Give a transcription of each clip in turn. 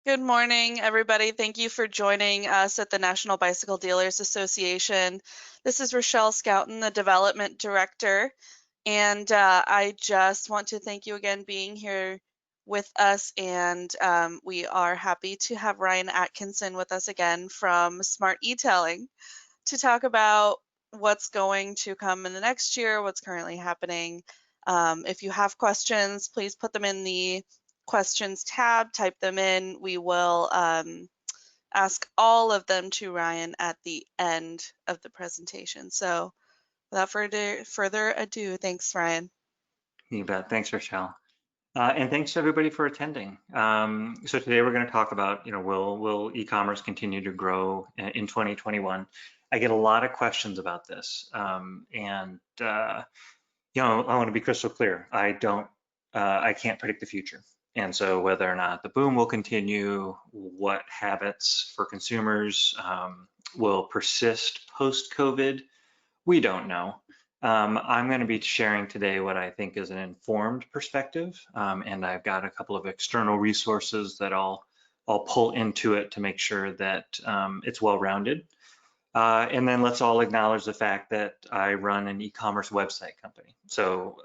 Good morning, everybody. Thank you for joining us at the National Bicycle Dealers Association. This is Rochelle Scouten, the Development Director, and I just want to thank you again being here with us, and we are happy to have Ryan Atkinson with us again from Smart E-Tailing to talk about what's going to come in the next year, what's currently happening. If you have questions, please put them in the questions tab, type them in. We will ask all of them to Ryan at the end of the presentation. So without further ado, thanks, Ryan. You bet. Thanks, Rochelle. And thanks to everybody for attending. So today we're going to talk about, will e-commerce continue to grow in 2021? I get a lot of questions about this. I want to be crystal clear. I can't predict the future. And so whether or not the boom will continue, what habits for consumers will persist post-COVID, we don't know. I'm going to be sharing today what I think is an informed perspective, and I've got a couple of external resources that I'll pull into it to make sure that it's well-rounded. And then let's all acknowledge the fact that I run an e-commerce website company. So,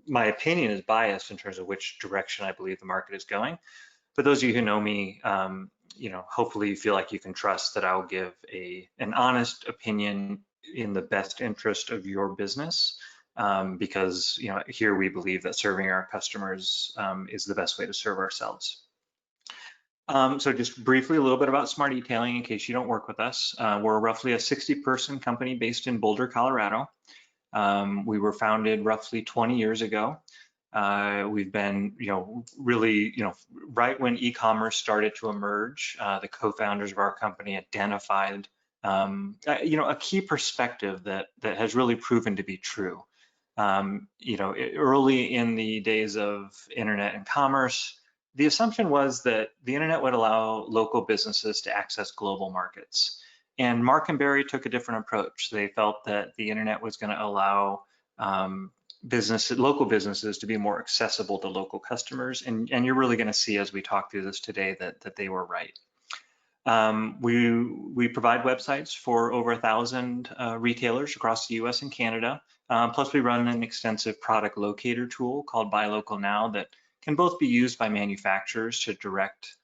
my opinion is biased in terms of which direction I believe the market is going. But those of you who know me, hopefully you feel like you can trust that I'll give an honest opinion in the best interest of your business, because here we believe that serving our customers is the best way to serve ourselves. So just briefly, a little bit about Smart E-Tailing in case you don't work with us. We're roughly a 60-person company based in Boulder, Colorado. We were founded roughly 20 years ago. We've been, really, right when e-commerce started to emerge, the co-founders of our company identified, a key perspective that has really proven to be true. Early in the days of internet and commerce, the assumption was that the internet would allow local businesses to access global markets. And Mark and Barry took a different approach. They felt that the internet was going to allow local businesses to be more accessible to local customers. And you're really going to see as we talk through this today that they were right. We provide websites for over 1,000 retailers across the US and Canada. Plus we run an extensive product locator tool called Buy Local Now that can both be used by manufacturers to direct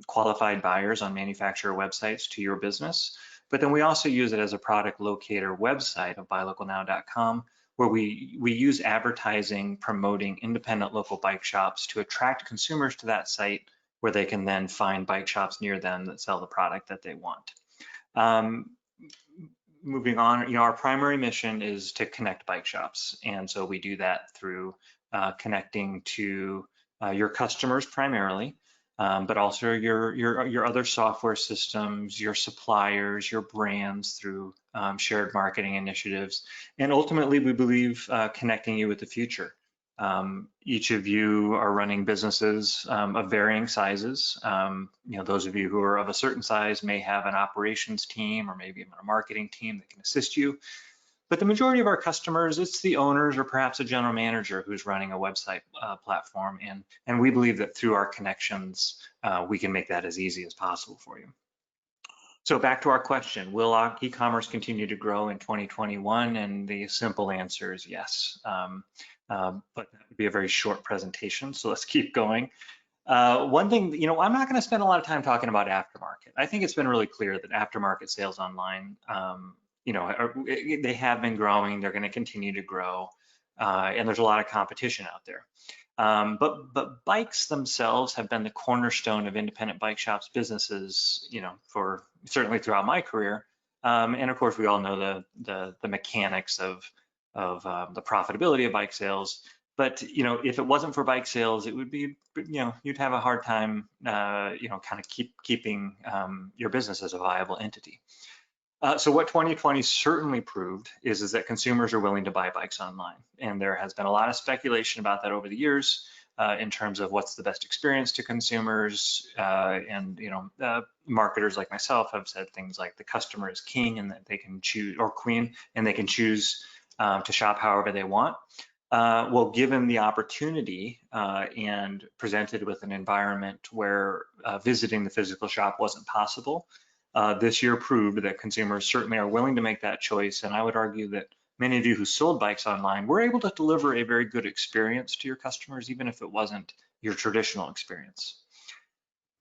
qualified buyers on manufacturer websites to your business. But then we also use it as a product locator website of buylocalnow.com, where we use advertising promoting independent local bike shops to attract consumers to that site, where they can then find bike shops near them that sell the product that they want. Moving on, our primary mission is to connect bike shops. And so we do that through connecting to your customers primarily, but also your other software systems, your suppliers, your brands through shared marketing initiatives. And ultimately, we believe connecting you with the future. Each of you are running businesses of varying sizes. Those of you who are of a certain size may have an operations team or maybe a marketing team that can assist you. But the majority of our customers, it's the owners or perhaps a general manager who's running a website platform. And we believe that through our connections, we can make that as easy as possible for you. So back to our question, will e-commerce continue to grow in 2021? And the simple answer is yes. But that would be a very short presentation, so let's keep going. One thing, I'm not going to spend a lot of time talking about aftermarket. I think it's been really clear that aftermarket sales online, they have been growing, they're going to continue to grow, and there's a lot of competition out there. But bikes themselves have been the cornerstone of independent bike shops businesses, for certainly throughout my career. And of course, we all know the mechanics of the profitability of bike sales. But if it wasn't for bike sales, it would be, you'd have a hard time, kind of keeping your business as a viable entity. So what 2020 certainly proved is that consumers are willing to buy bikes online, and there has been a lot of speculation about that over the years in terms of what's the best experience to consumers. And marketers like myself have said things like the customer is king and that they can choose, or queen, and they can choose to shop however they want. Well, given the opportunity and presented with an environment where visiting the physical shop wasn't possible, this year proved that consumers certainly are willing to make that choice. And I would argue that many of you who sold bikes online were able to deliver a very good experience to your customers, even if it wasn't your traditional experience.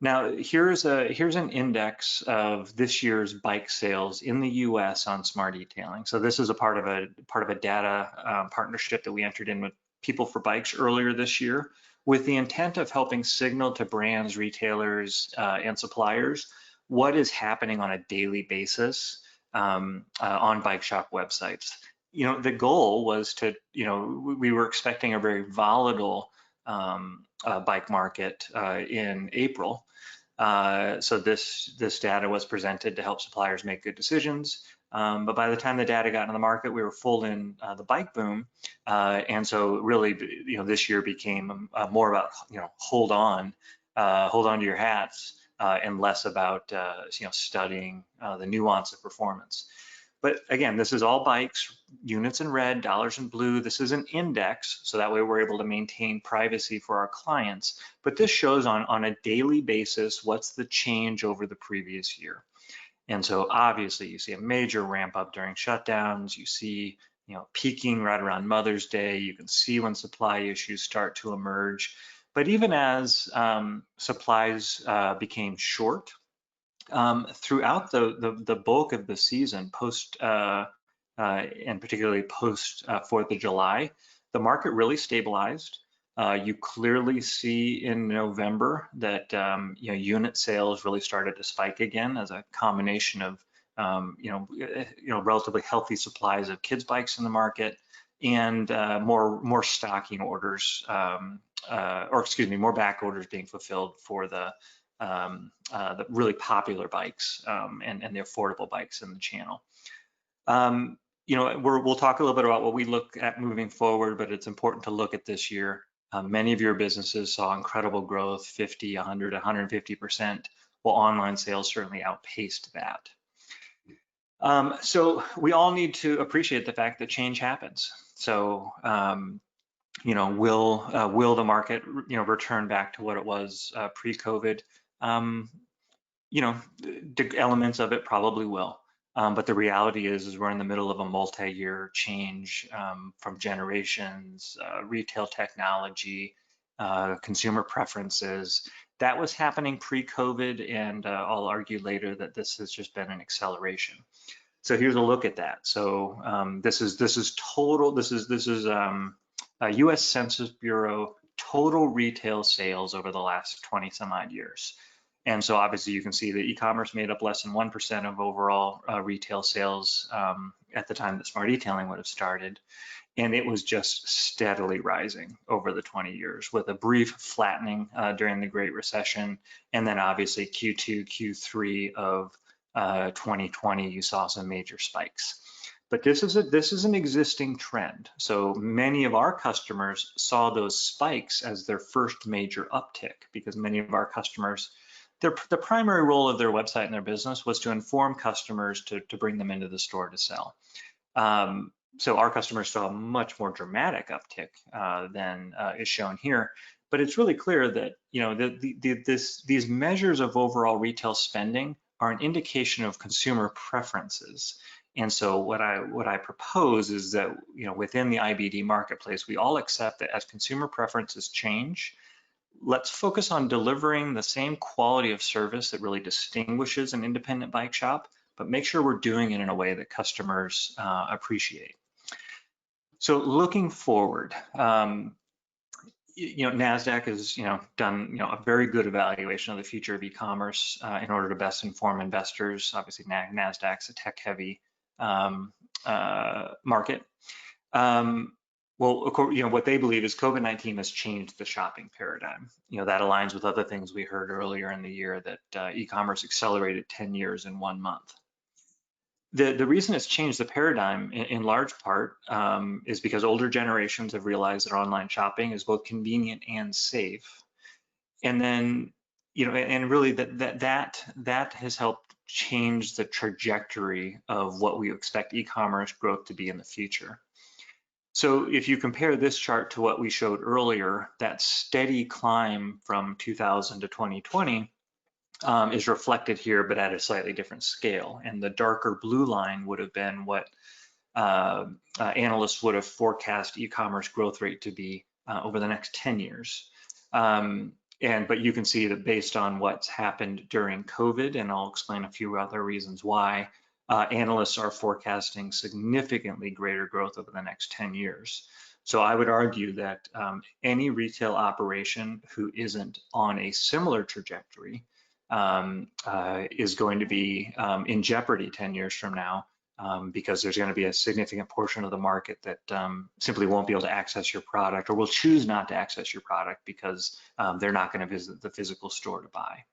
Now, here's an index of this year's bike sales in the U.S. on smart e-tailing. So this is a part of a data partnership that we entered in with People for Bikes earlier this year, with the intent of helping signal to brands, retailers, and suppliers what is happening on a daily basis on bike shop websites. The goal was to, we were expecting a very volatile bike market in April. So this data was presented to help suppliers make good decisions. But by the time the data got into the market, we were full in the bike boom. And so really, this year became more about, hold on to your hats and less about, studying the nuance of performance. But again, this is all bikes, units in red, dollars in blue. This is an index, so that way we're able to maintain privacy for our clients. But this shows on a daily basis what's the change over the previous year. And so obviously you see a major ramp up during shutdowns. You see, peaking right around Mother's Day. You can see when supply issues start to emerge. But even as supplies became short, throughout the bulk of the season, post and particularly post 4th of July, the market really stabilized. You clearly see in November that unit sales really started to spike again as a combination of relatively healthy supplies of kids bikes in the market and more stocking orders, more back orders being fulfilled for the really popular bikes and the affordable bikes in the channel. We'll talk a little bit about what we look at moving forward, but it's important to look at this year. Many of your businesses saw incredible growth, 50, 100, 150%, while online sales certainly outpaced that. So we all need to appreciate the fact that change happens. So will the market return back to what it was pre-COVID? Elements of it probably will. But the reality is we're in the middle of a multi-year change from generations, retail technology, consumer preferences. That was happening pre-COVID, and I'll argue later that this has just been an acceleration. So here's a look at that. So this is U.S. Census Bureau total retail sales over the last 20 some odd years. And so obviously you can see that e-commerce made up less than 1% of overall retail sales at the time that smart e-tailing would have started. And it was just steadily rising over the 20 years with a brief flattening during the Great Recession. And then obviously Q2, Q3 of 2020, you saw some major spikes. But this is an existing trend. So many of our customers saw those spikes as their first major uptick because many of our customers, the primary role of their website and their business was to inform customers to bring them into the store to sell. So our customers saw a much more dramatic uptick than is shown here. But it's really clear that these measures of overall retail spending are an indication of consumer preferences. And so what I propose is that within the IBD marketplace, we all accept that as consumer preferences change, let's focus on delivering the same quality of service that really distinguishes an independent bike shop, but make sure we're doing it in a way that customers appreciate. So looking forward, NASDAQ has done a very good evaluation of the future of e-commerce in order to best inform investors. Obviously, NASDAQ's a tech-heavy market. Well, what they believe is COVID-19 has changed the shopping paradigm. That aligns with other things we heard earlier in the year that e-commerce accelerated 10 years in 1 month. The reason it's changed the paradigm in large part is because older generations have realized that online shopping is both convenient and safe. And then, and really that has helped change the trajectory of what we expect e-commerce growth to be in the future. So if you compare this chart to what we showed earlier, that steady climb from 2000 to 2020 is reflected here, but at a slightly different scale. And the darker blue line would have been what analysts would have forecast e-commerce growth rate to be over the next 10 years. But you can see that based on what's happened during COVID, and I'll explain a few other reasons why, analysts are forecasting significantly greater growth over the next 10 years. So I would argue that any retail operation who isn't on a similar trajectory is going to be in jeopardy 10 years from now, because there's going to be a significant portion of the market that simply won't be able to access your product, or will choose not to access your product because they're not going to visit the physical store to buy.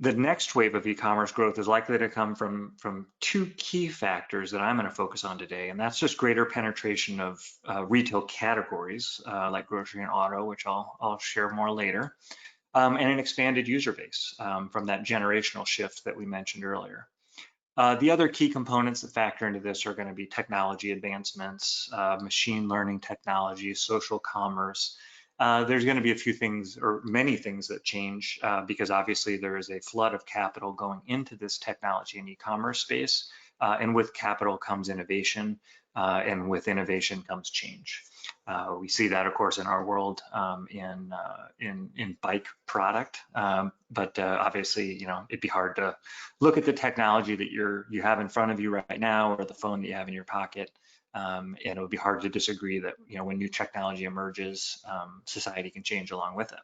The next wave of e-commerce growth is likely to come from two key factors that I'm going to focus on today, and that's just greater penetration of retail categories like grocery and auto, which I'll share more later, and an expanded user base from that generational shift that we mentioned earlier. The other key components that factor into this are going to be technology advancements, machine learning technology, social commerce. There's going to be a few things, or many things, that change because obviously there is a flood of capital going into this technology and e-commerce space, and with capital comes innovation, and with innovation comes change. We see that, of course, in our world in bike product, but obviously, it'd be hard to look at the technology that you have in front of you right now, or the phone that you have in your pocket, and it would be hard to disagree that when new technology emerges, society can change along with it.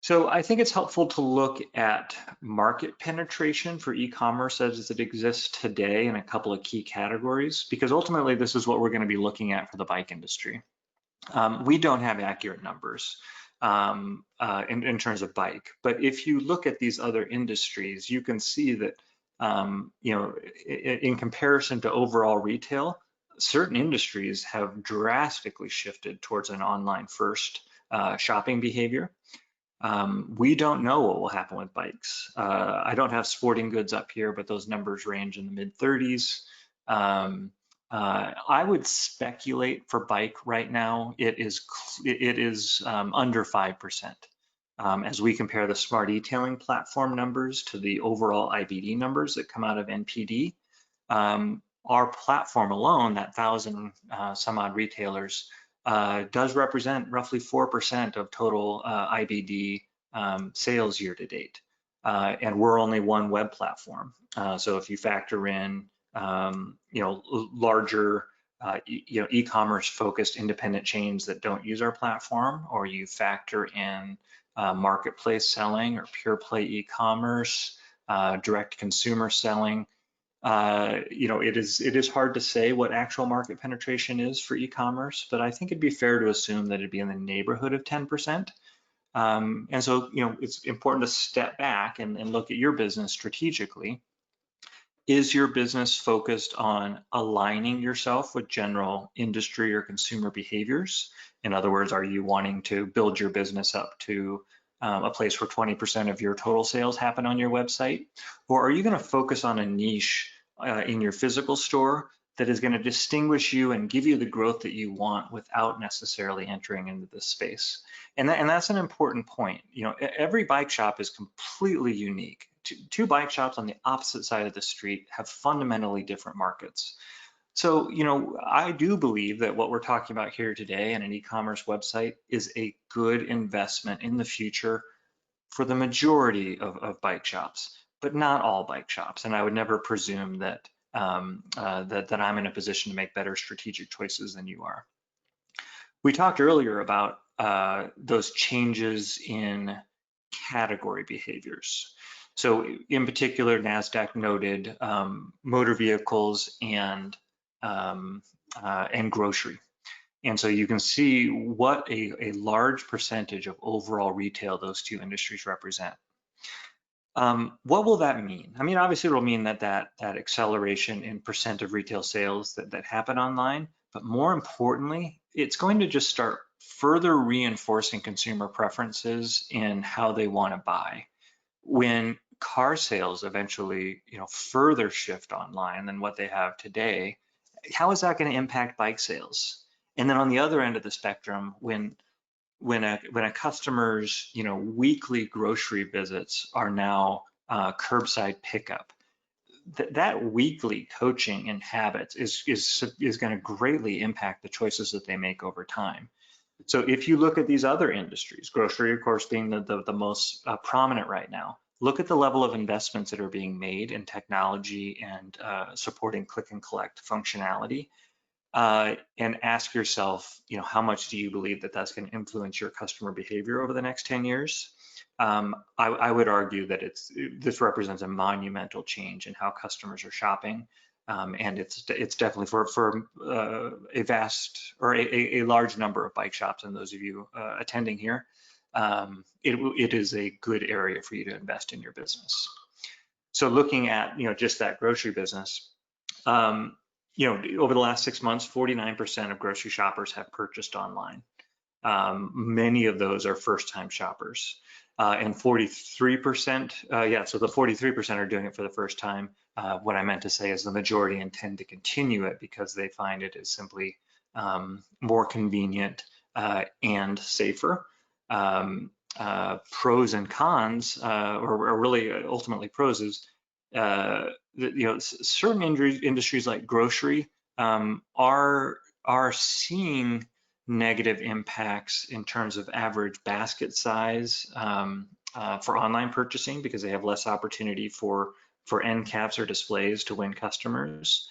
So I think it's helpful to look at market penetration for e-commerce as it exists today in a couple of key categories, because ultimately this is what we're going to be looking at for the bike industry. We don't have accurate numbers in terms of bike, but if you look at these other industries, you can see that in comparison to overall retail, certain industries have drastically shifted towards an online first shopping behavior. We don't know what will happen with bikes. I don't have sporting goods up here, but those numbers range in the mid 30s. I would speculate for bike right now, it is under 5%. As we compare the smart e-tailing platform numbers to the overall IBD numbers that come out of NPD, our platform alone, that 1,000 some odd retailers, does represent roughly 4% of total IBD sales year to date. And we're only one web platform. So if you factor in larger e-commerce focused independent chains that don't use our platform, or you factor in marketplace selling or pure play e-commerce, direct consumer selling, it is hard to say what actual market penetration is for e-commerce, but I think it'd be fair to assume that it'd be in the neighborhood of 10%. And so, it's important to step back and look at your business strategically. Is your business focused on aligning yourself with general industry or consumer behaviors? In other words, are you wanting to build your business up to a place where 20% of your total sales happen on your website? Or are you going to focus on a niche in your physical store that is going to distinguish you and give you the growth that you want without necessarily entering into this space? And that's an important point. Every bike shop is completely unique. Two bike shops on the opposite side of the street have fundamentally different markets. So, I do believe that what we're talking about here today in an e-commerce website is a good investment in the future for the majority of bike shops, but not all bike shops. And I would never presume that that I'm in a position to make better strategic choices than you are. We talked earlier about those changes in category behaviors. So in particular, NASDAQ noted motor vehicles and grocery. And so you can see what a large percentage of overall retail those two industries represent. What will that mean? I mean, obviously it'll mean that acceleration in percent of retail sales that happen online, but more importantly, it's going to just start further reinforcing consumer preferences in how they want to buy. When car sales eventually, further shift online than what they have today, how is that going to impact bike sales? And then on the other end of the spectrum, when a customer's weekly grocery visits are now curbside pickup, that weekly coaching and habits is going to greatly impact the choices that they make over time. So if you look at these other industries, grocery, of course, being the most prominent right now, look at the level of investments that are being made in technology and supporting click and collect functionality, and ask yourself, how much do you believe that that's going to influence your customer behavior over the next 10 years? I would argue that this represents a monumental change in how customers are shopping. And it's definitely for a vast or a large number of bike shops, and those of you attending here, it is a good area for you to invest in your business. So looking at just that grocery business, over the last 6 months, 49% of grocery shoppers have purchased online. Many of those are first-time shoppers. And 43%, so the 43% are doing it for the first time. What I meant to say is the majority intend to continue it because they find it is simply more convenient and safer. Pros and cons, or really ultimately pros, is certain industries like grocery are seeing negative impacts in terms of average basket size for online purchasing because they have less opportunity for end caps or displays to win customers.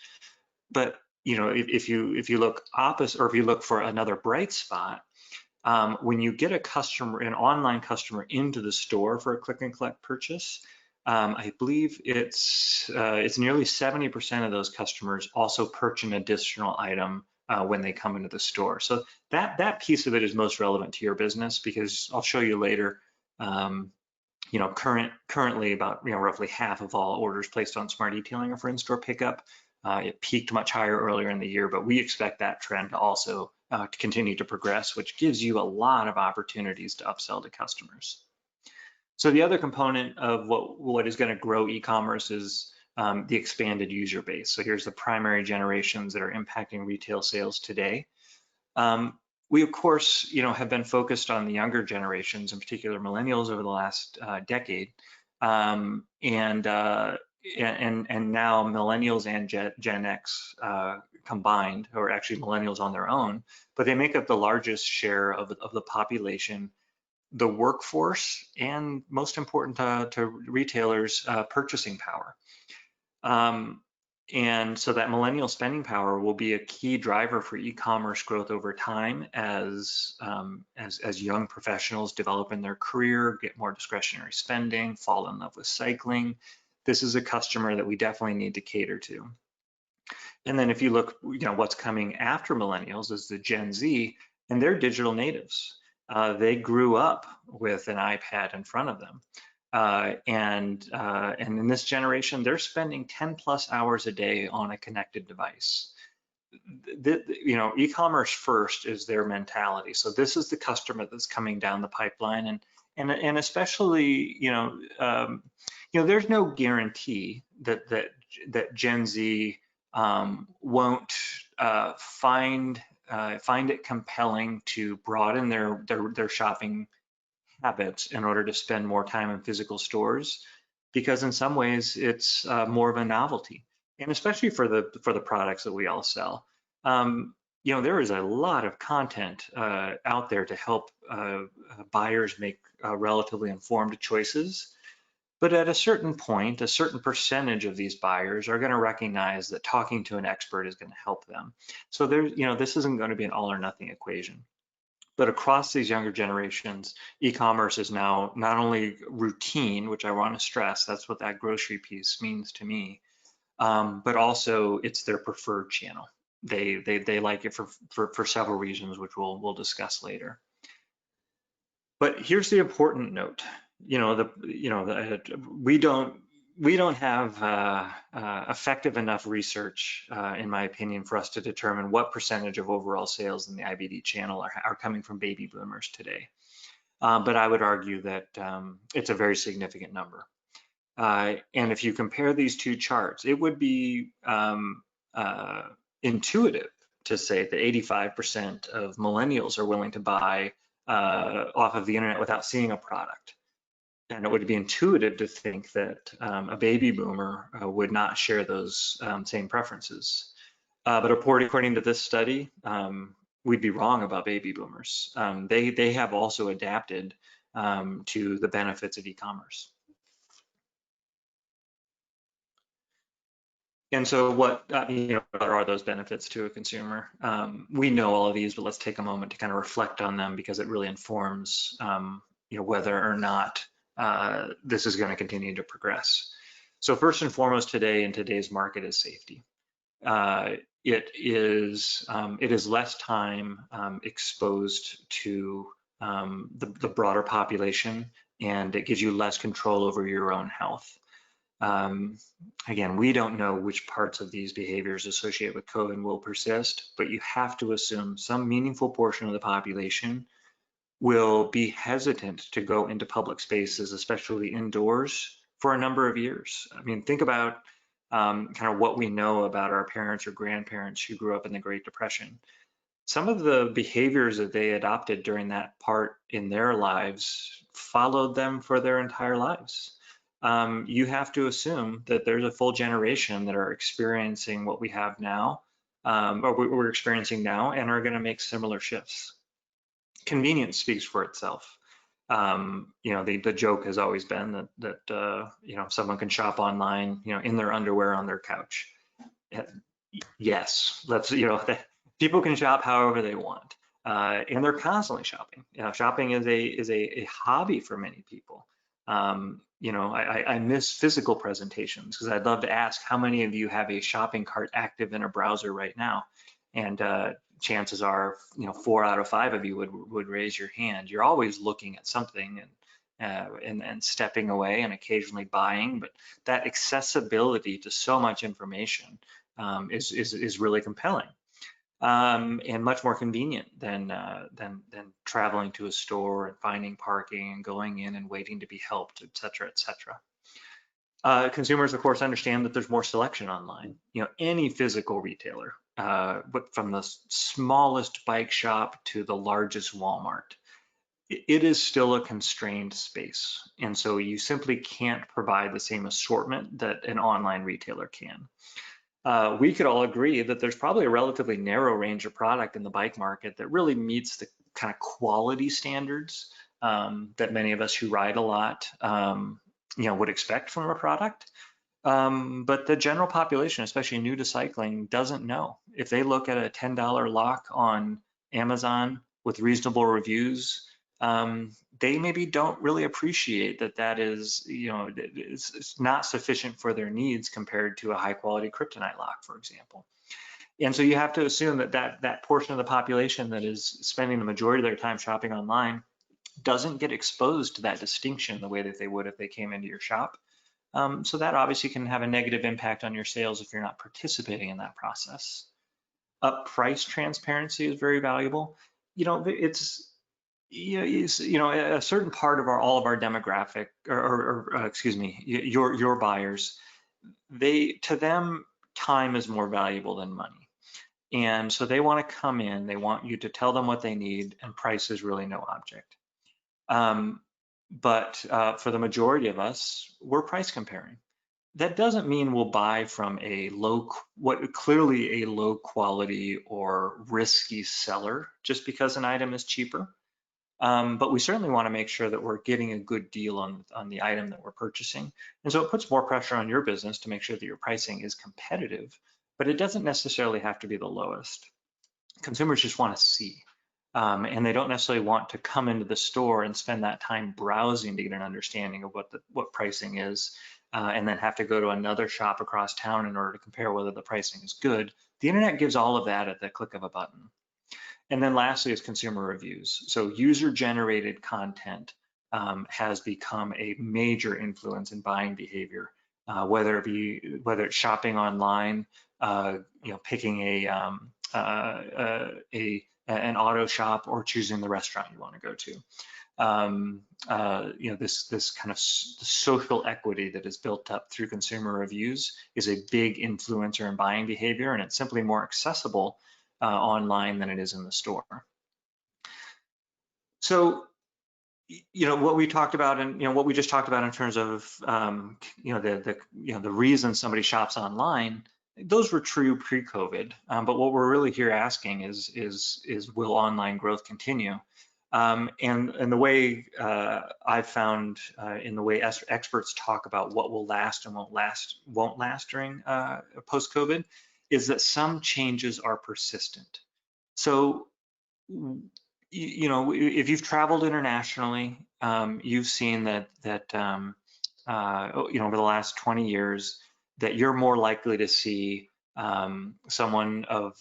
But if you look opposite, or if you look for another bright spot, when you get an online customer into the store for a click and collect purchase, I believe it's nearly 70% of those customers also purchase an additional item when they come into the store. So that piece of it is most relevant to your business, because I'll show you later, currently about roughly half of all orders placed on Smart Detailing are for in-store pickup. It peaked much higher earlier in the year, but we expect that trend to also to continue to progress, which gives you a lot of opportunities to upsell to customers. So the other component of what is going to grow e-commerce is the expanded user base. So here's the primary generations that are impacting retail sales today. We, of course, have been focused on the younger generations, in particular millennials, over the last decade. And now millennials and Gen X combined, or actually millennials on their own, but they make up the largest share of the population, the workforce, and most important to retailers, purchasing power. And so that millennial spending power will be a key driver for e-commerce growth over time as young professionals develop in their career, get more discretionary spending, fall in love with cycling. This is a customer that we definitely need to cater to. And then if you look, what's coming after millennials is the Gen Z, and they're digital natives. They grew up with an iPad in front of them. And in this generation, they're spending 10+ hours a day on a connected device. E-commerce first is their mentality. So this is the customer that's coming down the pipeline, and especially, there's no guarantee that Gen Z won't find it compelling to broaden their shopping habits in order to spend more time in physical stores, because in some ways it's more of a novelty, and especially for the products that we all sell. There is a lot of content out there to help buyers make relatively informed choices. But at a certain point, a certain percentage of these buyers are going to recognize that talking to an expert is going to help them. So this isn't going to be an all or nothing equation. But across these younger generations, e-commerce is now not only routine, which I want to stress, that's what that grocery piece means to me, but also it's their preferred channel. They like it for several reasons, which we'll discuss later. But here's the important note. We don't have effective enough research, in my opinion, for us to determine what percentage of overall sales in the IBD channel are coming from baby boomers today. But I would argue that it's a very significant number. And if you compare these two charts, it would be intuitive to say that 85% of millennials are willing to buy off of the internet without seeing a product. And it would be intuitive to think that a baby boomer would not share those same preferences. But according to this study, we'd be wrong about baby boomers. They have also adapted to the benefits of e-commerce. And so what are those benefits to a consumer? We know all of these, but let's take a moment to kind of reflect on them because it really informs whether or not this is going to continue to progress. So first and foremost today in today's market is safety. It is less time exposed to the broader population, and it gives you less control over your own health. Again, we don't know which parts of these behaviors associated with COVID will persist, but you have to assume some meaningful portion of the population will be hesitant to go into public spaces, especially indoors, for a number of years. I mean, think about kind of what we know about our parents or grandparents who grew up in the Great Depression. Some of the behaviors that they adopted during that part in their lives followed them for their entire lives. You have to assume that there's a full generation that are experiencing what we have now, or we're experiencing now, and are going to make similar shifts. Convenience speaks for itself. The joke has always been that someone can shop online, in their underwear on their couch. Yes, people can shop however they want, and they're constantly shopping. Shopping is a hobby for many people. I miss physical presentations because I'd love to ask how many of you have a shopping cart active in a browser right now, and chances are, 4 out of 5 of you would raise your hand. You're always looking at something and stepping away and occasionally buying, but that accessibility to so much information is really compelling. And much more convenient than traveling to a store and finding parking and going in and waiting to be helped, et cetera, et cetera. Consumers, of course, understand that there's more selection online. Any physical retailer, but from the smallest bike shop to the largest Walmart, it is still a constrained space. And so you simply can't provide the same assortment that an online retailer can. We could all agree that there's probably a relatively narrow range of product in the bike market that really meets the kind of quality standards that many of us who ride a lot, would expect from a product. But the general population, especially new to cycling, doesn't know. If they look at a $10 lock on Amazon with reasonable reviews, they maybe don't really appreciate that is, it's not sufficient for their needs compared to a high quality kryptonite lock, for example. And so you have to assume that portion of the population that is spending the majority of their time shopping online doesn't get exposed to that distinction the way that they would if they came into your shop. So that obviously can have a negative impact on your sales if you're not participating in that process. Price transparency is very valuable. It's a certain part of all of our demographic, or excuse me, your buyers, to them, time is more valuable than money. And so they want to come in, they want you to tell them what they need, and price is really no object. But for the majority of us, we're price comparing. That doesn't mean we'll buy from clearly a low quality or risky seller just because an item is cheaper. But we certainly want to make sure that we're getting a good deal on the item that we're purchasing. And so it puts more pressure on your business to make sure that your pricing is competitive, but it doesn't necessarily have to be the lowest. Consumers just want to see, and they don't necessarily want to come into the store and spend that time browsing to get an understanding of what pricing is, and then have to go to another shop across town in order to compare whether the pricing is good. The internet gives all of that at the click of a button. And then lastly is consumer reviews. So user-generated content has become a major influence in buying behavior, whether it's shopping online, picking an auto shop, or choosing the restaurant you want to go to. this kind of social equity that is built up through consumer reviews is a big influencer in buying behavior, and it's simply more accessible online than it is in the store. So, what we talked about, and what we just talked about in terms of the reason somebody shops online, those were true pre-COVID. But what we're really here asking is will online growth continue? And the way I've found in the way experts talk about what will last and won't last during post-COVID is that some changes are persistent. So, if you've traveled internationally, you've seen that over the last 20 years that you're more likely to see someone of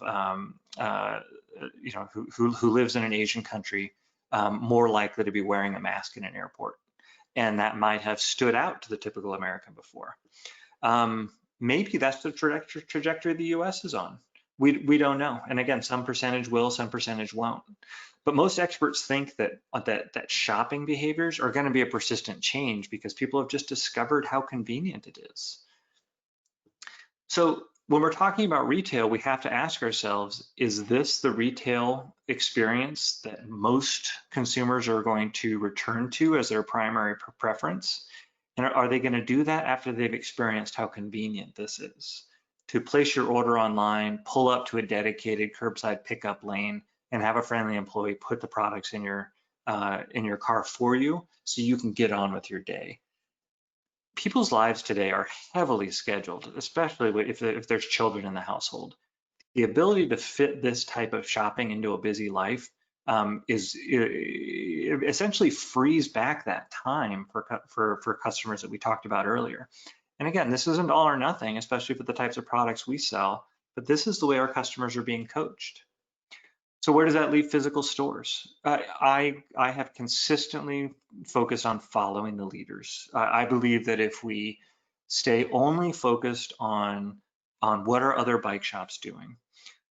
who lives in an Asian country more likely to be wearing a mask in an airport, and that might have stood out to the typical American before. Maybe that's the trajectory the U.S. is on. We don't know. And again, some percentage will, some percentage won't. But most experts think that shopping behaviors are going to be a persistent change because people have just discovered how convenient it is. So when we're talking about retail, we have to ask ourselves, is this the retail experience that most consumers are going to return to as their primary preference? And are they going to do that after they've experienced how convenient this is? To place your order online, pull up to a dedicated curbside pickup lane, and have a friendly employee put the products in your car for you so you can get on with your day. People's lives today are heavily scheduled, especially if there's children in the household. The ability to fit this type of shopping into a busy life essentially frees back that time for customers that we talked about earlier. And again, this isn't all or nothing, especially for the types of products we sell, but this is the way our customers are being coached. So where does that leave physical stores? I have consistently focused on following the leaders. I believe that if we stay only focused on what are other bike shops doing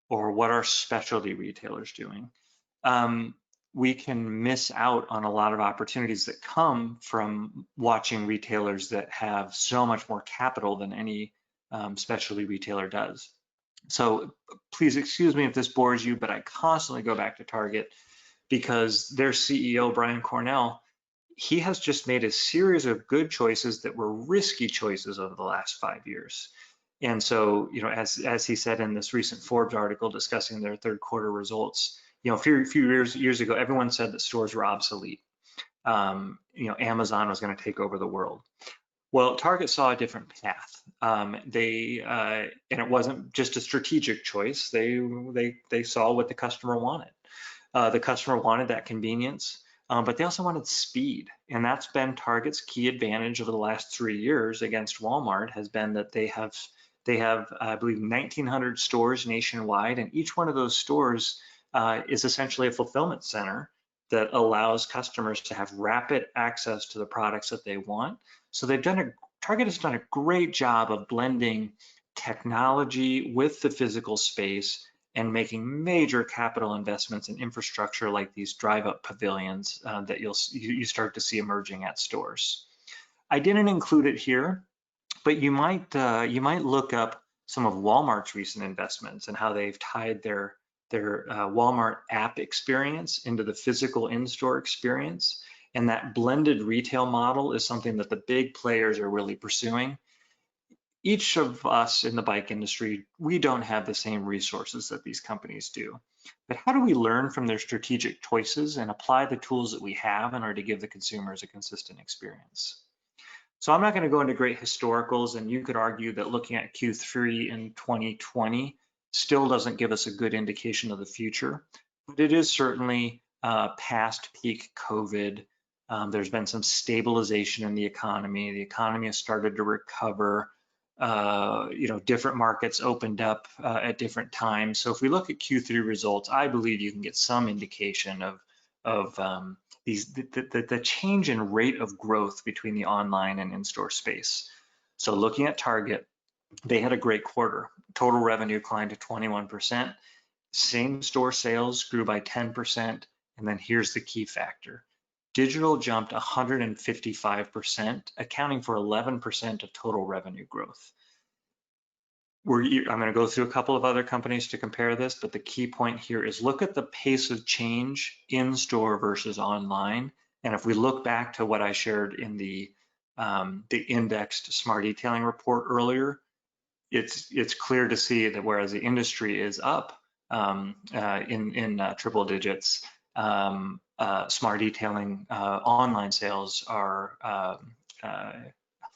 or what are specialty retailers doing, we can miss out on a lot of opportunities that come from watching retailers that have so much more capital than any specialty retailer does. So please excuse me if this bores you, but I constantly go back to Target because their CEO, Brian Cornell, he has just made a series of good choices that were risky choices over the last 5 years. And so, as he said in this recent Forbes article discussing their third quarter results, a few years ago, everyone said that stores were obsolete. Amazon was going to take over the world. Well, Target saw a different path. And it wasn't just a strategic choice. They saw what the customer wanted. The customer wanted that convenience, but they also wanted speed. And that's been Target's key advantage over the last 3 years against Walmart, has been that they have, I believe, 1,900 stores nationwide, and each one of those stores is essentially a fulfillment center that allows customers to have rapid access to the products that they want. So Target has done a great job of blending technology with the physical space and making major capital investments in infrastructure like these drive-up pavilions that you start to see emerging at stores. I didn't include it here, but you might look up some of Walmart's recent investments and how they've tied their Walmart app experience into the physical in-store experience. And that blended retail model is something that the big players are really pursuing. Each of us in the bike industry, we don't have the same resources that these companies do. But how do we learn from their strategic choices and apply the tools that we have in order to give the consumers a consistent experience? So I'm not going to go into great historicals, and you could argue that looking at Q3 in 2020 still doesn't give us a good indication of the future, but it is certainly past peak COVID. There's been some stabilization in the economy. The economy has started to recover. Different markets opened up at different times. So if we look at Q3 results, I believe you can get some indication of the change in rate of growth between the online and in-store space. So looking at Target, they had a great quarter. Total revenue climbed to 21%. Same store sales grew by 10%. And then here's the key factor. digital jumped 155%, accounting for 11% of total revenue growth. I'm going to go through a couple of other companies to compare this, but the key point here is look at the pace of change in store versus online. And if we look back to what I shared in the indexed smart detailing report earlier, it's clear to see that whereas the industry is up in triple digits, smart detailing online sales are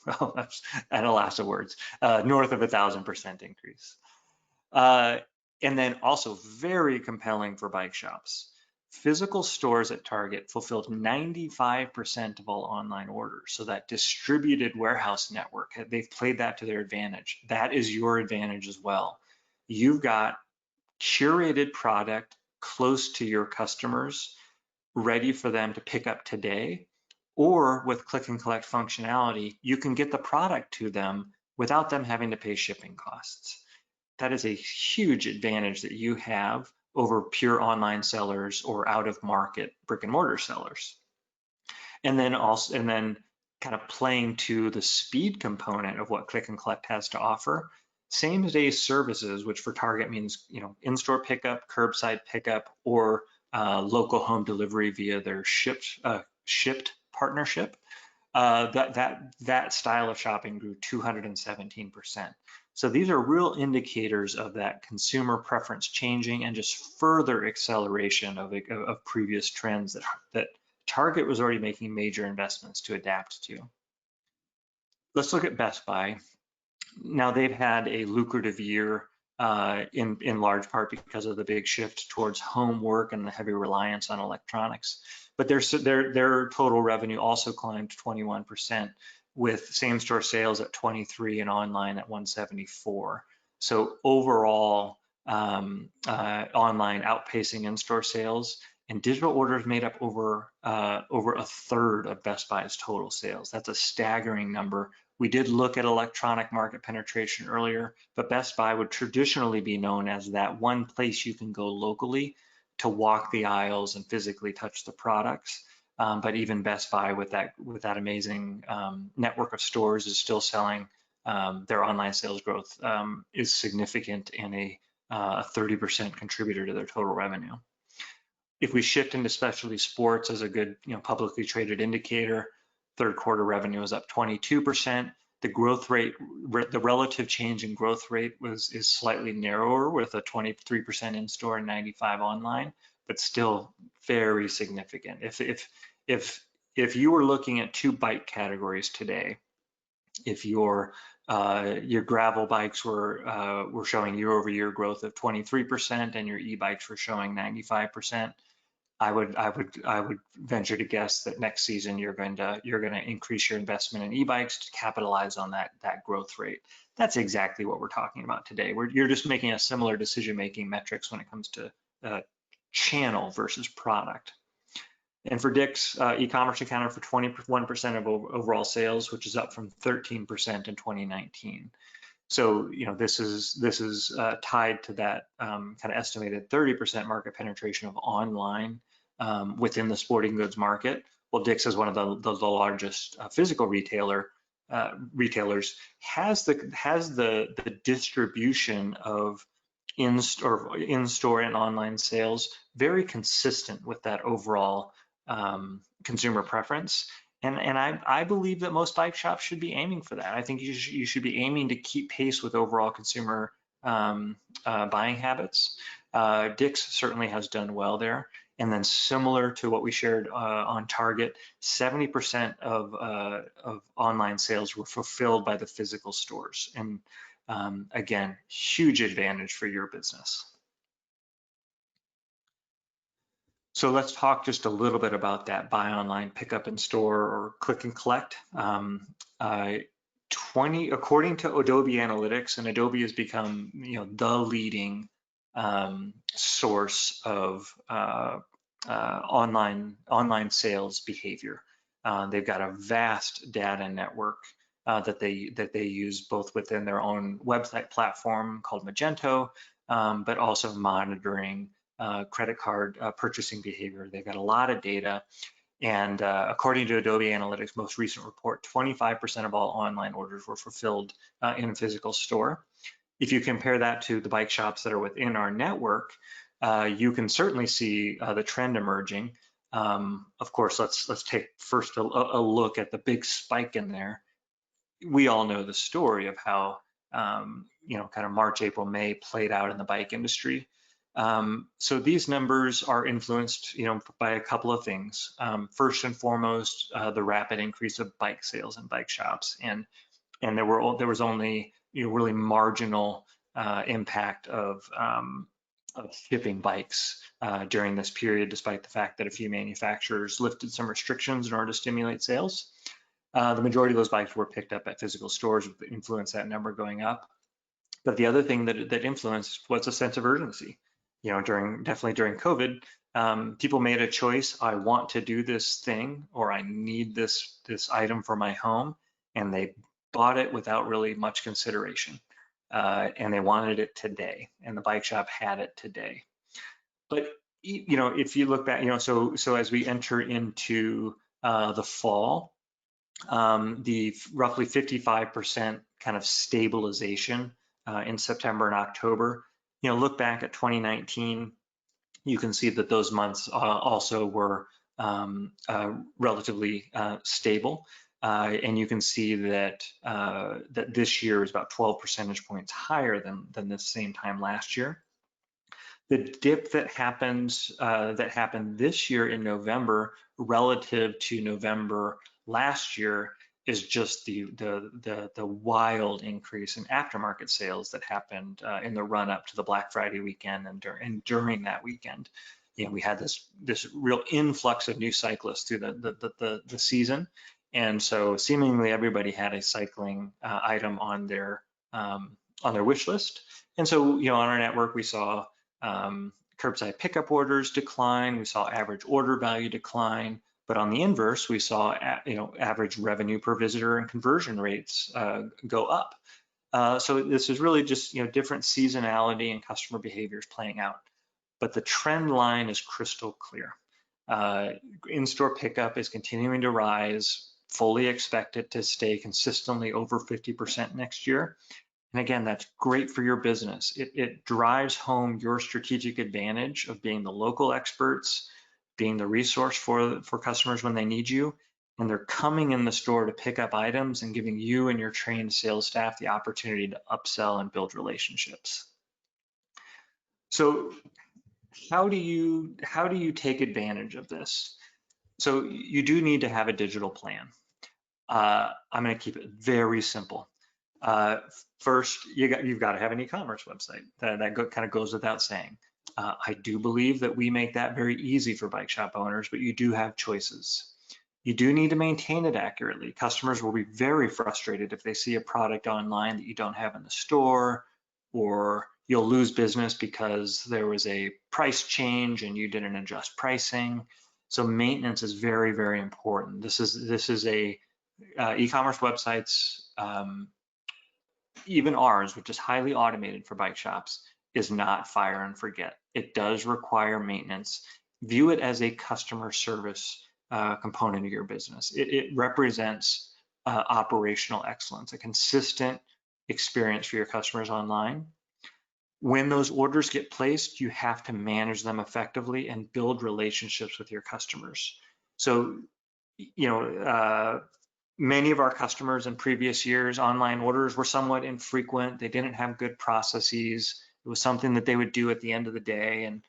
well, that's at a loss of words, north of 1,000% increase. And then also very compelling for bike shops. Physical stores at Target fulfilled 95% of all online orders. So that distributed warehouse network, they've played that to their advantage. That is your advantage as well. You've got curated product close to your customers, ready for them to pick up today. Or with click and collect functionality, you can get the product to them without them having to pay shipping costs. That is a huge advantage that you have over pure online sellers or out of market brick and mortar sellers. And then kind of playing to the speed component of what click and collect has to offer. Same day services, which for Target means in-store pickup, curbside pickup, or local home delivery via their shipped partnership. That style of shopping grew 217%. So these are real indicators of that consumer preference changing and just further acceleration of previous trends that Target was already making major investments to adapt to. Let's look at Best Buy. Now they've had a lucrative year in large part because of the big shift towards home work and the heavy reliance on electronics. But their total revenue also climbed 21%, with same-store sales at 23 and online at 174. So overall, online outpacing in-store sales, and digital orders made up over a third of Best Buy's total sales. That's a staggering number. We did look at electronic market penetration earlier, but Best Buy would traditionally be known as that one place you can go locally to walk the aisles and physically touch the products. But even Best Buy, with that amazing network of stores, is still selling. Their online sales growth is significant and a 30% contributor to their total revenue. If we shift into specialty sports as a good publicly traded indicator, third quarter revenue is up 22%. The growth rate, the relative change in growth rate is slightly narrower, with a 23% in-store and 95 online, but still very significant. If you were looking at two bike categories today, if your gravel bikes were showing year-over-year growth of 23% and your e-bikes were showing 95%, I would venture to guess that next season you're going to increase your investment in e-bikes to capitalize on that growth rate. That's exactly what we're talking about today. You're just making a similar decision-making metrics when it comes to channel versus product. And for Dick's, e-commerce accounted for 21% of overall sales, which is up from 13% in 2019. So this is tied to that kind of estimated 30% market penetration of online within the sporting goods market. Well, Dick's is one of the largest physical retailers, has the distribution of in-store and online sales very consistent with that overall consumer preference. And I believe that most bike shops should be aiming for that. I think you should be aiming to keep pace with overall consumer buying habits. Dick's certainly has done well there. And then similar to what we shared on Target, 70% of online sales were fulfilled by the physical stores. And again, huge advantage for your business. So let's talk just a little bit about that buy online, pick up in store, or click and collect. According to Adobe Analytics, and Adobe has become the leading source of online sales behavior. They've got a vast data network that they use both within their own website platform called Magento, but also monitoring credit card purchasing behavior. They've got a lot of data, And according to Adobe Analytics' most recent report, 25% of all online orders were fulfilled in a physical store. If you compare that to the bike shops that are within our network, you can certainly see the trend emerging. Of course, let's take first a look at the big spike in there. We all know the story of how kind of March, April, May played out in the bike industry. So these numbers are influenced, by a couple of things. First and foremost, the rapid increase of bike sales and bike shops, and there was only really marginal impact of shipping bikes during this period, despite the fact that a few manufacturers lifted some restrictions in order to stimulate sales. The majority of those bikes were picked up at physical stores, which influenced that number going up. But the other thing that influenced was a sense of urgency. Definitely during COVID, people made a choice. I want to do this thing, or I need this item for my home, and they bought it without really much consideration. And they wanted it today, and the bike shop had it today. But if you look back, so as we enter into the fall, the roughly 55% kind of stabilization in September and October. Look back at 2019, you can see that those months also were relatively stable. And you can see that that this year is about 12 percentage points higher than the same time last year. The dip that happened this year in November relative to November last year is just the wild increase in aftermarket sales that happened in the run up to the Black Friday weekend and during that weekend. We had this real influx of new cyclists through the season, and so seemingly everybody had a cycling item on their wish list. And so on our network we saw curbside pickup orders decline. We saw average order value decline. But on the inverse, we saw average revenue per visitor and conversion rates go up. So this is really just different seasonality and customer behaviors playing out. But the trend line is crystal clear. In-store pickup is continuing to rise. Fully expect it to stay consistently over 50% next year. And again, that's great for your business. It drives home your strategic advantage of being the local experts, being the resource for customers when they need you, and they're coming in the store to pick up items and giving you and your trained sales staff the opportunity to upsell and build relationships. So how do you take advantage of this? So you do need to have a digital plan. I'm going to keep it very simple. First, you've got to have an e-commerce website. That kind of goes without saying. I do believe that we make that very easy for bike shop owners, but you do have choices. You do need to maintain it accurately. Customers will be very frustrated if they see a product online that you don't have in the store, or you'll lose business because there was a price change and you didn't adjust pricing. So maintenance is very, very important. This is a e-commerce websites, even ours, which is highly automated for bike shops, is not fire and forget. It does require maintenance. View it as a customer service component of your business. It represents operational excellence, a consistent experience for your customers online. When those orders get placed, you have to manage them effectively and build relationships with your customers. So, many of our customers in previous years, online orders were somewhat infrequent. They didn't have good processes. It was something that they would do at the end of the day, and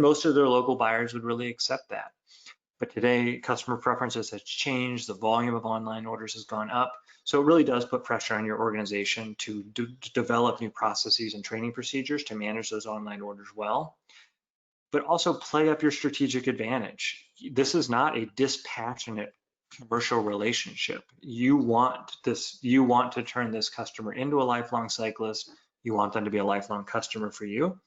most of their local buyers would really accept that. But today, customer preferences has changed. The volume of online orders has gone up. So it really does put pressure on your organization to develop new processes and training procedures to manage those online orders well. But also play up your strategic advantage. This is not a dispassionate commercial relationship. You want to turn this customer into a lifelong cyclist. You want them to be a lifelong customer for you.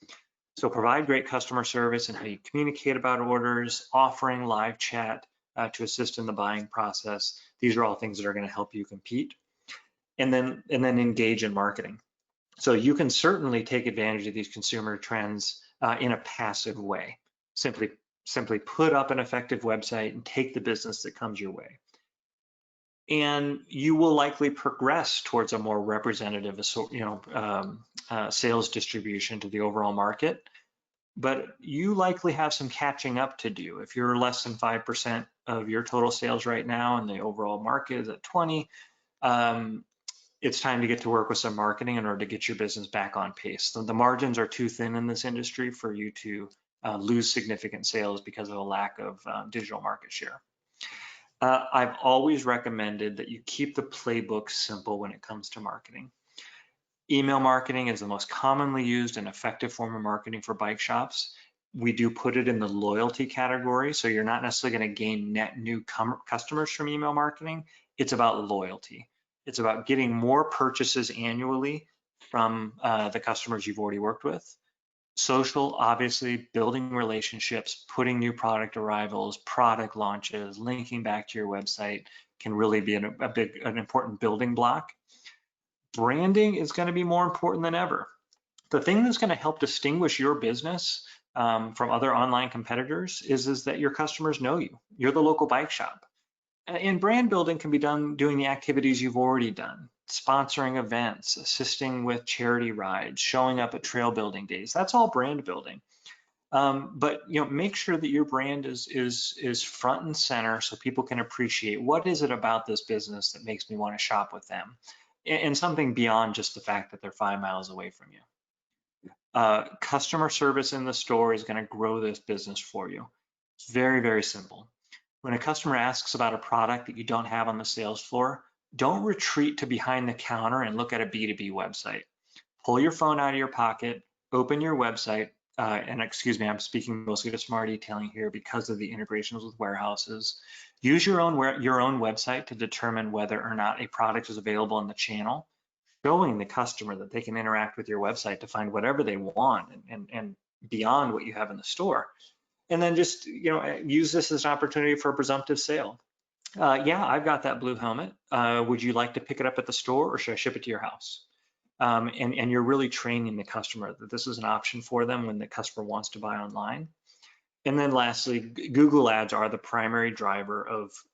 So provide great customer service and how you communicate about orders, offering live chat to assist in the buying process. These are all things that are going to help you compete. And then engage in marketing. So you can certainly take advantage of these consumer trends in a passive way. Simply simply put up an effective website and take the business that comes your way. And you will likely progress towards a more representative, sales distribution to the overall market. But you likely have some catching up to do. If you're less than 5% of your total sales right now, and the overall market is at 20, it's time to get to work with some marketing in order to get your business back on pace. So the margins are too thin in this industry for you to lose significant sales because of a lack of digital market share. I've always recommended that you keep the playbook simple when it comes to marketing. Email marketing is the most commonly used and effective form of marketing for bike shops. We do put it in the loyalty category, so you're not necessarily going to gain net new customers from email marketing. It's about loyalty. It's about getting more purchases annually from the customers you've already worked with. Social, obviously, building relationships, putting new product arrivals, product launches, linking back to your website can really be an important building block. Branding is going to be more important than ever. The thing that's going to help distinguish your business from other online competitors is that your customers know you. You're the local bike shop. And brand building can be done doing the activities you've already done, sponsoring events, assisting with charity rides, showing up at trail building days. That's all brand building. But make sure that your brand is front and center so people can appreciate what is it about this business that makes me want to shop with them, and something beyond just the fact that they're 5 miles away from you. Customer service in the store is going to grow this business for you. It's very, very simple. When a customer asks about a product that you don't have on the sales floor, don't retreat to behind the counter and look at a B2B website. Pull your phone out of your pocket, open your website, and excuse me, I'm speaking mostly to Smart Detailing here because of the integrations with warehouses. Use your own website to determine whether or not a product is available in the channel, showing the customer that they can interact with your website to find whatever they want and beyond what you have in the store. And then just use this as an opportunity for a presumptive sale. Yeah, I've got that blue helmet. Would you like to pick it up at the store, or should I ship it to your house? And you're really training the customer that this is an option for them when the customer wants to buy online. And then lastly, Google Ads are the primary driver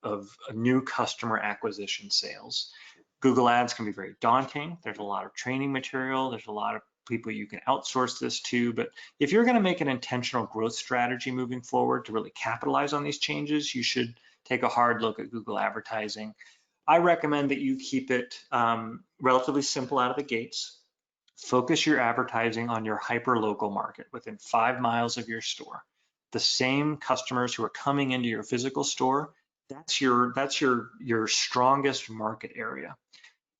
of new customer acquisition sales. Google Ads can be very daunting. There's a lot of training material. There's a lot of people you can outsource this to. But if you're going to make an intentional growth strategy moving forward to really capitalize on these changes, you should take a hard look at Google advertising. I recommend that you keep it relatively simple out of the gates. Focus your advertising on your hyper-local market within 5 miles of your store. The same customers who are coming into your physical store, that's your strongest market area.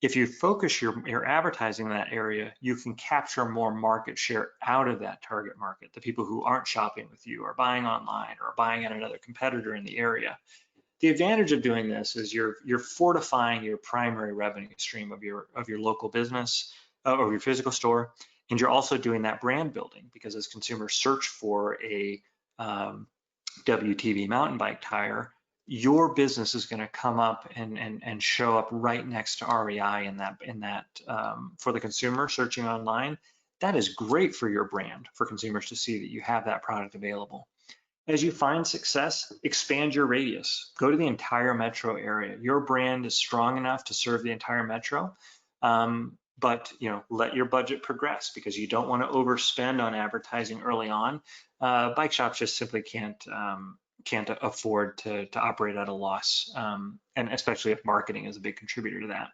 If you focus your advertising in that area, you can capture more market share out of that target market, the people who aren't shopping with you or buying online or buying at another competitor in the area. The advantage of doing this is you're fortifying your primary revenue stream of your local business or your physical store, and you're also doing that brand building, because as consumers search for a WTB mountain bike tire, your business is going to come up and show up right next to REI in that for the consumer searching online. That is great for your brand, for consumers to see that you have that product available. As you find success, expand your radius. Go to the entire metro area. Your brand is strong enough to serve the entire metro, but let your budget progress, because you don't want to overspend on advertising early on. Bike shops just simply can't afford to operate at a loss, and especially if marketing is a big contributor to that.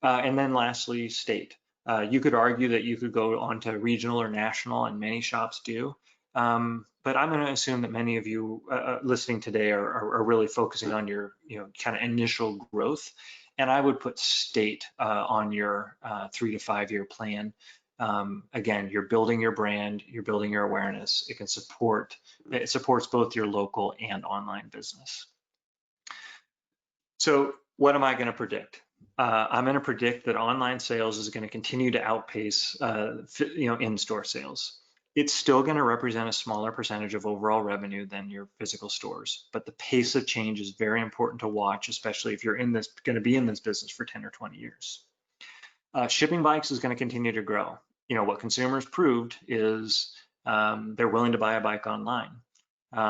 And then lastly, state. You could argue that you could go on to regional or national, and many shops do. But I'm going to assume that many of you listening today are really focusing on your kind of initial growth, and I would put state on your 3 to 5 year plan. Again, you're building your brand, you're building your awareness. It supports both your local and online business. So what am I going to predict? I'm going to predict that online sales is going to continue to outpace in-store sales. It's still going to represent a smaller percentage of overall revenue than your physical stores, but the pace of change is very important to watch, especially if you're going to be in this business for 10 or 20 years. Shipping bikes is going to continue to grow. What consumers proved is they're willing to buy a bike online.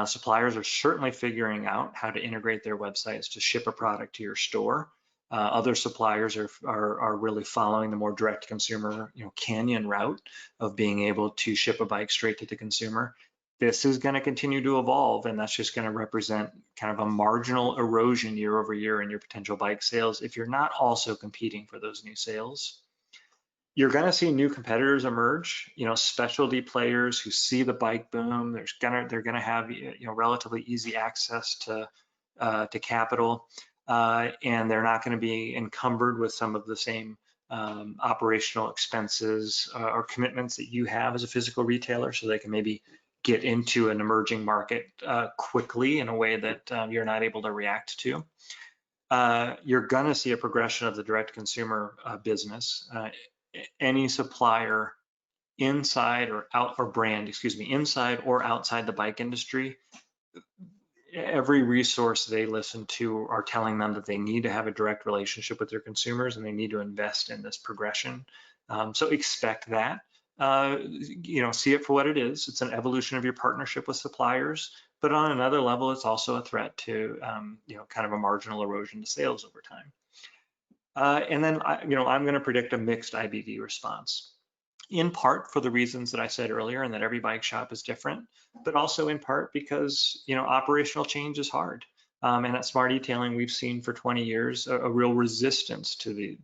Suppliers are certainly figuring out how to integrate their websites to ship a product to your store. Other suppliers are really following the more direct consumer, Canyon route of being able to ship a bike straight to the consumer. This is going to continue to evolve, and that's just going to represent kind of a marginal erosion year over year in your potential bike sales if you're not also competing for those new sales. You're going to see new competitors emerge, specialty players who see the bike boom. They're going to have relatively easy access to capital, and they're not going to be encumbered with some of the same operational expenses or commitments that you have as a physical retailer, so they can maybe get into an emerging market quickly in a way that you're not able to react to. You're going to see a progression of the direct consumer business. Any supplier inside or out, or brand, inside or outside the bike industry, every resource they listen to are telling them that they need to have a direct relationship with their consumers and they need to invest in this progression. So expect that. See it for what it is. It's an evolution of your partnership with suppliers, but on another level, it's also a threat to, kind of a marginal erosion to sales over time. And then, I'm going to predict a mixed IBD response, in part for the reasons that I said earlier, and that every bike shop is different, but also in part because, operational change is hard. And at Smart Detailing, we've seen for 20 years a real resistance to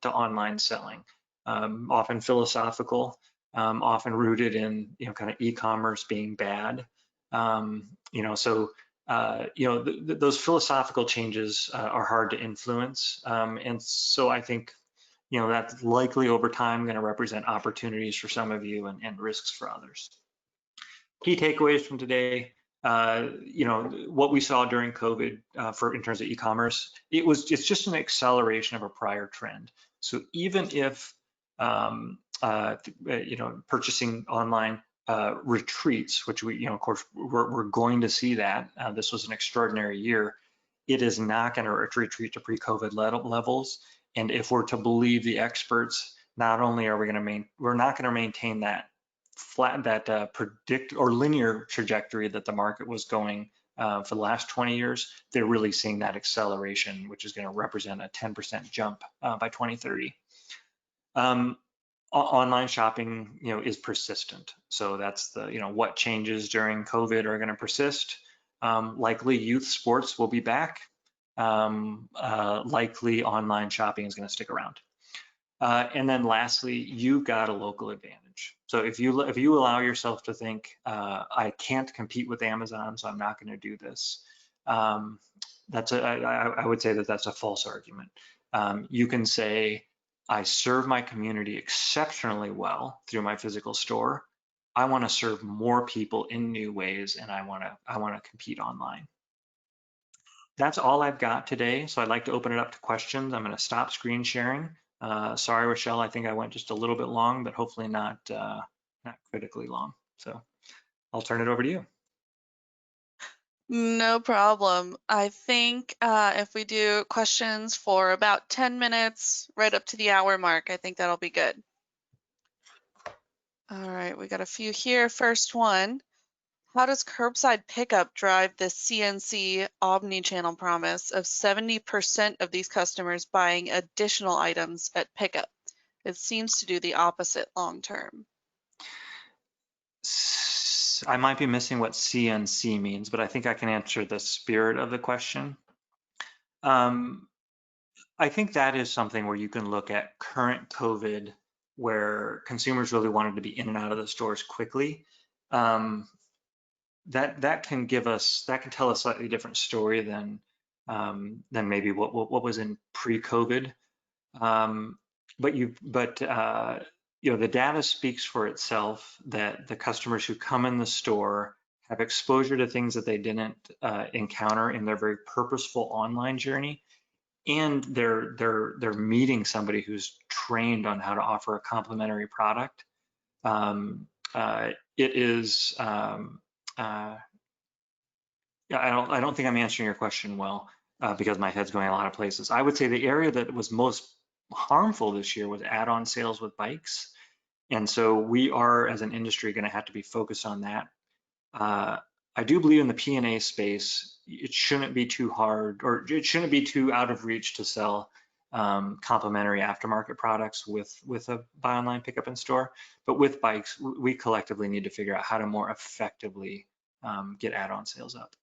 online selling, often philosophical, often rooted in, kind of e-commerce being bad. Those philosophical changes are hard to influence. And so I think, that's likely over time going to represent opportunities for some of you and risks for others. Key takeaways from today, what we saw during COVID in terms of e-commerce, it's just an acceleration of a prior trend. So even if, purchasing online retreats, which we, of course, we're going to see that. This was an extraordinary year. It is not going to retreat to pre-COVID levels. And if we're to believe the experts, not only are we're not going to maintain that predict or linear trajectory that the market was going for the last 20 years, they're really seeing that acceleration, which is going to represent a 10% jump by 2030. Online shopping, is persistent. So that's the, what changes during COVID are going to persist. Likely youth sports will be back. Likely online shopping is going to stick around. And then lastly, you've got a local advantage. So if you allow yourself to think, I can't compete with Amazon, so I'm not going to do this, I would say that that's a false argument. You can say, I serve my community exceptionally well through my physical store. I want to serve more people in new ways, and I want to compete online. That's all I've got today. So I'd like to open it up to questions. I'm going to stop screen sharing. Sorry, Rochelle, I think I went just a little bit long, but hopefully not critically long. So I'll turn it over to you. No problem. I think if we do questions for about 10 minutes, right up to the hour mark, I think that'll be good. All right, we got a few here. First one, how does curbside pickup drive the CNC omni-channel promise of 70% of these customers buying additional items at pickup? It seems to do the opposite long term. I might be missing what CNC means, but I think I can answer the spirit of the question. I think that is something where you can look at current COVID, where consumers really wanted to be in and out of the stores quickly. That can tell a slightly different story than maybe what was in pre-COVID. The data speaks for itself, that the customers who come in the store have exposure to things that they didn't encounter in their very purposeful online journey, and they're meeting somebody who's trained on how to offer a complementary product. I don't think I'm answering your question well because my head's going a lot of places. I would say the area that was most harmful this year was add-on sales with bikes. And so we are, as an industry, going to have to be focused on that. I do believe in the P&A space, it shouldn't be too hard, or it shouldn't be too out of reach to sell complementary aftermarket products with a buy online, pickup in store. But with bikes, we collectively need to figure out how to more effectively get add-on sales up.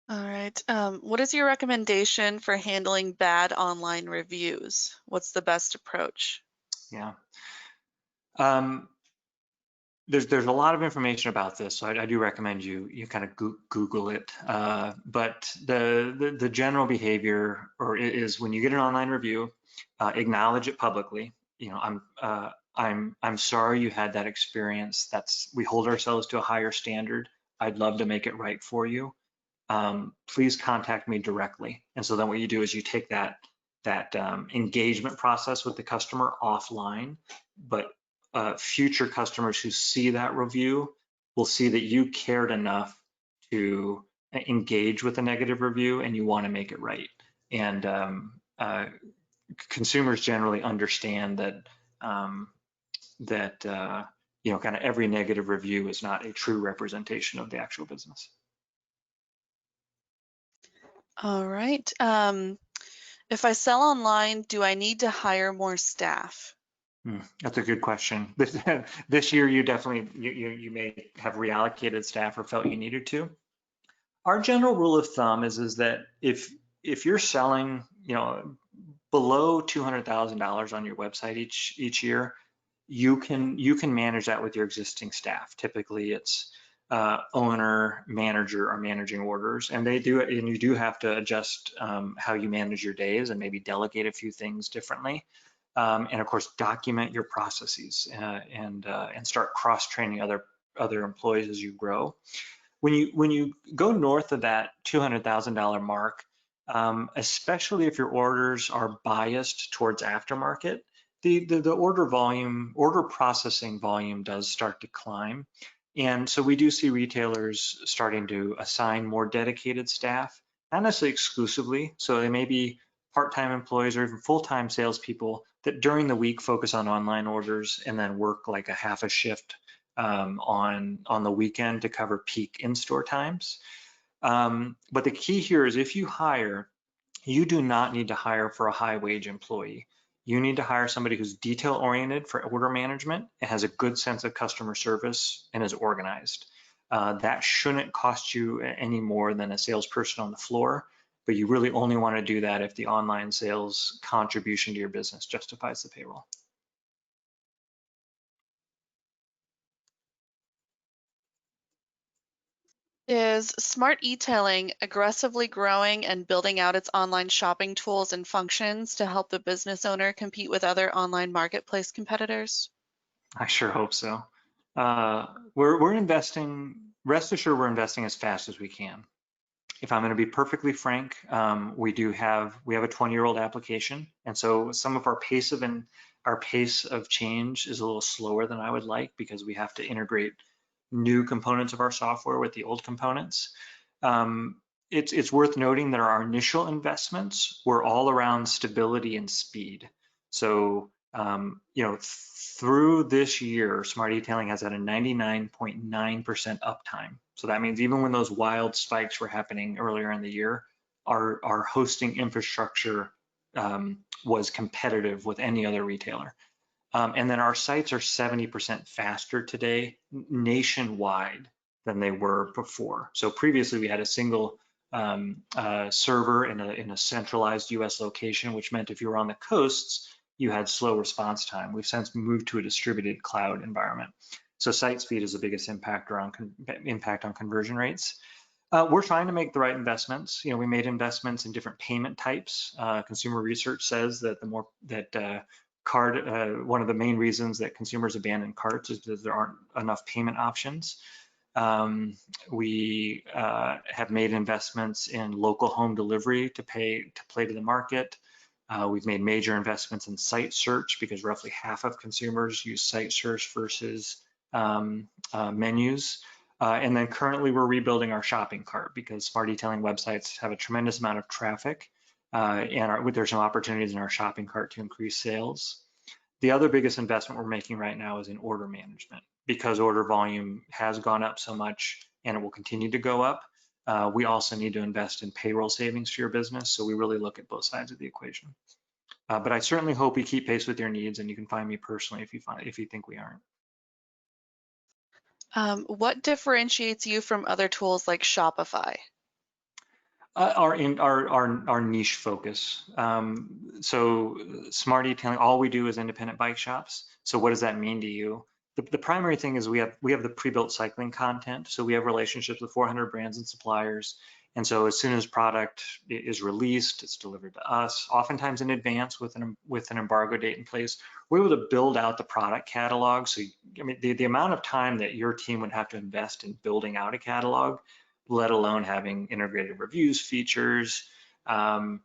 All right. What is your recommendation for handling bad online reviews? What's the best approach? Yeah. Um, there's a lot of information about this, so I do recommend you kind of Google it. But the general behavior is when you get an online review, acknowledge it publicly. You know, I'm sorry you had that experience. We hold ourselves to a higher standard. I'd love to make it right for you. Please contact me directly. And so then what you do is you take that engagement process with the customer offline, but future customers who see that review will see that you cared enough to engage with a negative review and you want to make it right. And consumers generally understand that you know, kind of every negative review is not a true representation of the actual business. All right. If I sell online, do I need to hire more staff? That's a good question. This year, you definitely you may have reallocated staff or felt you needed to. Our general rule of thumb is that if you're selling, you know, below $200,000 on your website each year, you can manage that with your existing staff. Typically, it's owner, manager are managing orders, and they do it, and you do have to adjust how you manage your days and maybe delegate a few things differently. And of course, document your processes and start cross-training other employees as you grow. When you go north of that $200,000 mark, especially if your orders are biased towards aftermarket, the order processing volume does start to climb. And so we do see retailers starting to assign more dedicated staff, not necessarily exclusively. So they may be part-time employees or even full-time salespeople that during the week focus on online orders and then work like a half a shift on the weekend to cover peak in-store times. But the key here is if you hire, you do not need to hire for a high wage employee. You need to hire somebody who's detail oriented for order management and has a good sense of customer service and is organized. That shouldn't cost you any more than a salesperson on the floor, but you really only want to do that if the online sales contribution to your business justifies the payroll. Is smart e-tailing aggressively growing and building out its online shopping tools and functions to help the business owner compete with other online marketplace competitors? I sure hope so. We're investing, rest assured we're investing as fast as we can. If I'm going to be perfectly frank, we have a 20-year-old application, and so some of our pace of change is a little slower than I would like because we have to integrate new components of our software with the old components. It's worth noting that our initial investments were all around stability and speed. So you know, through this year, Smart Detailing has had a 99.9% uptime. So that means even when those wild spikes were happening earlier in the year, our hosting infrastructure was competitive with any other retailer. And then our sites are 70% faster today nationwide than they were before. So previously we had a single server in a centralized US location, which meant if you were on the coasts, you had slow response time. We've since moved to a distributed cloud environment. So site speed is the biggest impact on conversion rates. We're trying to make the right investments. You know, we made investments in different payment types. Consumer research says that the more that one of the main reasons that consumers abandon carts is because there aren't enough payment options. We have made investments in local home delivery to play to the market. We've made major investments in site search because roughly half of consumers use site search versus menus. And then currently we're rebuilding our shopping cart because Smart Detailing websites have a tremendous amount of traffic and there's some opportunities in our shopping cart to increase sales. The other biggest investment we're making right now is in order management. because order volume has gone up so much and it will continue to go up, we also need to invest in payroll savings for your business. So we really look at both sides of the equation. But I certainly hope we keep pace with your needs, and you can find me personally if you think we aren't. What differentiates you from other tools like Shopify? Our niche focus. So smart detailing, all we do is independent bike shops. So what does that mean to you? The primary thing is we have the pre-built cycling content. So we have relationships with 400 brands and suppliers. And so as soon as product is released, it's delivered to us, oftentimes in advance with an embargo date in place. We're able to build out the product catalog. So I mean, the amount of time that your team would have to invest in building out a catalog, let alone having integrated reviews features, would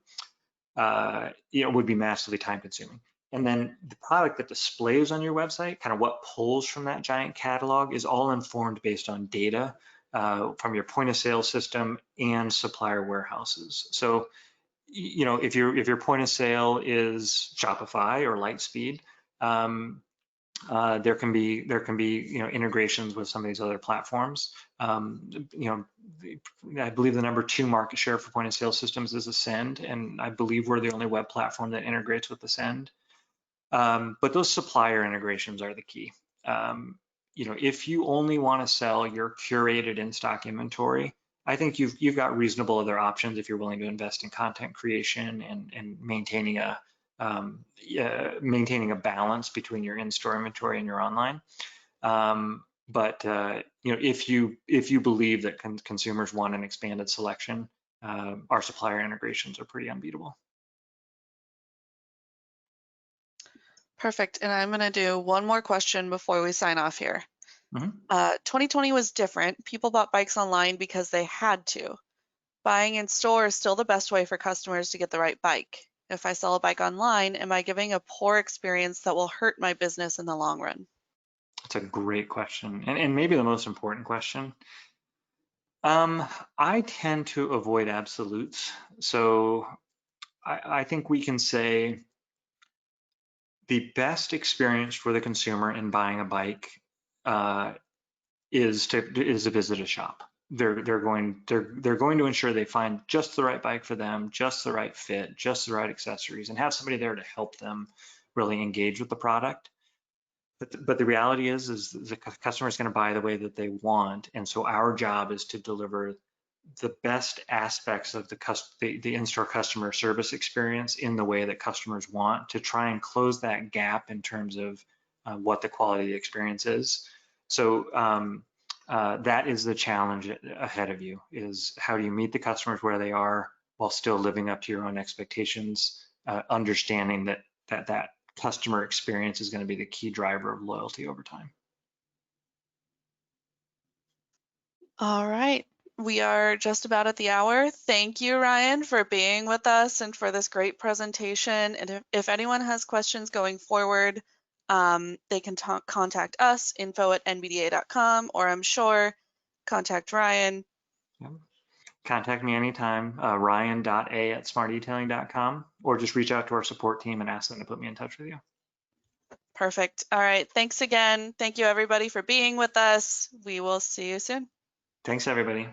be massively time consuming. And then the product that displays on your website, kind of what pulls from that giant catalog, is all informed based on data from your point of sale system and supplier warehouses. So, if your point of sale is Shopify or Lightspeed, there can be integrations with some of these other platforms. I believe the number 2 market share for point of sale systems is Ascend, and I believe we're the only web platform that integrates with Ascend. But those supplier integrations are the key. If you only want to sell your curated in-stock inventory, I think you've got reasonable other options if you're willing to invest in content creation and maintaining a balance between your in-store inventory and your online. But if you believe that consumers want an expanded selection, our supplier integrations are pretty unbeatable. Perfect. And I'm going to do one more question before we sign off here. Mhm. 2020 was different. People bought bikes online because they had to. Buying in store is still the best way for customers to get the right bike. If I sell a bike online, am I giving a poor experience that will hurt my business in the long run? It's a great question, and maybe the most important question. I tend to avoid absolutes. So I think we can say the best experience for the consumer in buying a bike is to visit a shop. They're going to ensure they find just the right bike for them, just the right fit, just the right accessories, and have somebody there to help them really engage with the product. But the reality is the customer is going to buy the way that they want, and so our job is to deliver the best aspects of the in-store customer service experience in the way that customers want, to try and close that gap in terms of what the quality of the experience is. So that is the challenge ahead of you, is how do you meet the customers where they are while still living up to your own expectations, understanding that customer experience is going to be the key driver of loyalty over time. All right. We are just about at the hour. Thank you, Ryan, for being with us and for this great presentation. And if anyone has questions going forward, they can contact us, info@nbda.com, or I'm sure contact Ryan. Yeah. Contact me anytime, ryan.a@smartdetailing.com, or just reach out to our support team and ask them to put me in touch with you. Perfect. All right. Thanks again. Thank you, everybody, for being with us. We will see you soon. Thanks, everybody.